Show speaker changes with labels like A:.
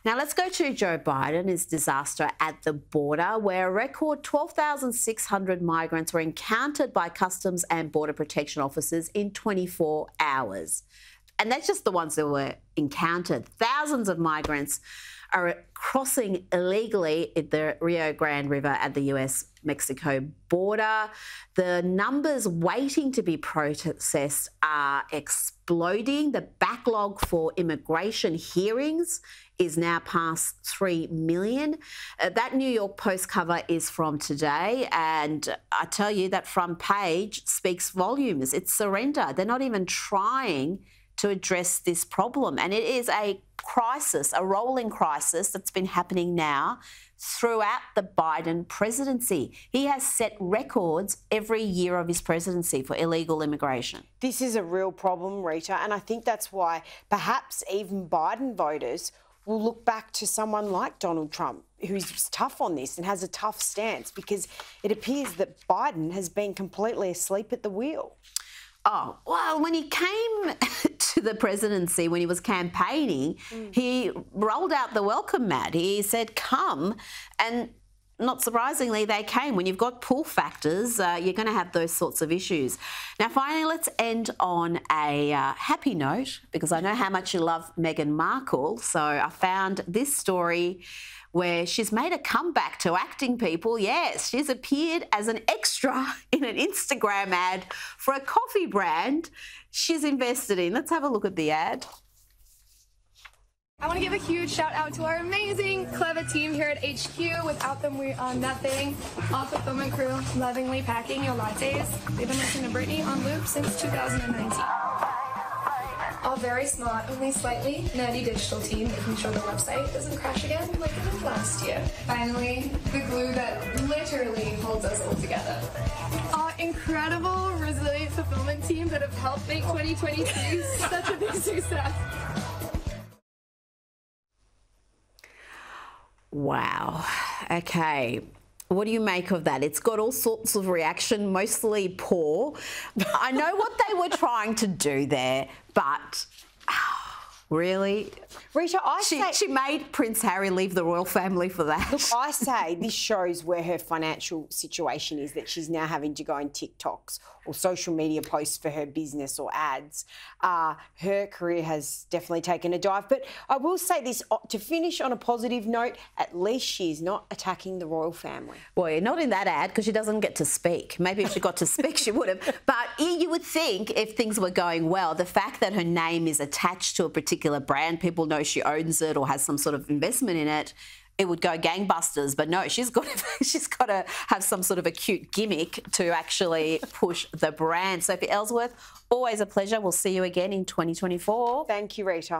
A: Now let's go to Joe Biden's disaster at the border, where a record 12,600 migrants were encountered by Customs and Border Protection officers in 24 hours. And that's just the ones that were encountered. Thousands of migrants are crossing illegally in the Rio Grande River at the US-Mexico border. The numbers waiting to be processed are exploding. The backlog for immigration hearings is now past 3 million. That New York Post cover is from today, and I tell you, that front page speaks volumes. It's surrender. They're not even trying to address this problem. And it is a crisis, a rolling crisis that's been happening now throughout the Biden presidency. He has set records every year of his presidency for illegal immigration.
B: This is a real problem, Rita, and I think that's why perhaps even Biden voters will look back to someone like Donald Trump, who's tough on this and has a tough stance, because it appears that Biden has been completely asleep at the wheel.
A: Oh, well, when he came to the presidency, when he was campaigning, he rolled out the welcome mat. He said, come, and not surprisingly, they came. When you've got pull factors, you're going to have those sorts of issues. Now, finally, let's end on a happy note, because I know how much you love Meghan Markle. So I found this story where she's made a comeback to acting, people. Yes, she's appeared as an extra in an Instagram ad for a coffee brand she's invested in. Let's have a look at the ad.
C: I want to give a huge shout out to our amazing, clever team here at HQ. Without them, we are nothing. Our fulfillment crew, lovingly packing your lattes. They've been listening to Britney on loop since 2019. Our very smart, only slightly nerdy digital team, making sure the website doesn't crash again like it did last year. Finally, the glue that literally holds us all together. Our incredible, resilient fulfillment team that have helped make 2023 such a big success.
A: Wow. Okay. What do you make of that? It's got all sorts of reaction, mostly poor. I know what they were trying to do there, but really?
B: Rita,
A: she made Prince Harry leave the royal family for that.
B: Look, I say this shows where her financial situation is, that she's now having to go on TikToks or social media posts for her business or ads. Her career has definitely taken a dive. But I will say this, to finish on a positive note, at least she's not attacking the royal family.
A: Well, not in that ad, because she doesn't get to speak. Maybe if she got to speak, she would have. But you would think, if things were going well, the fact that her name is attached to a particular brand, people know she owns it or has some sort of investment in it, it would go gangbusters. But no, she's got to have some sort of a cute gimmick to actually push the brand. Sophie Ellsworth, always a pleasure. We'll see you again in 2024.
B: Thank you, Rita.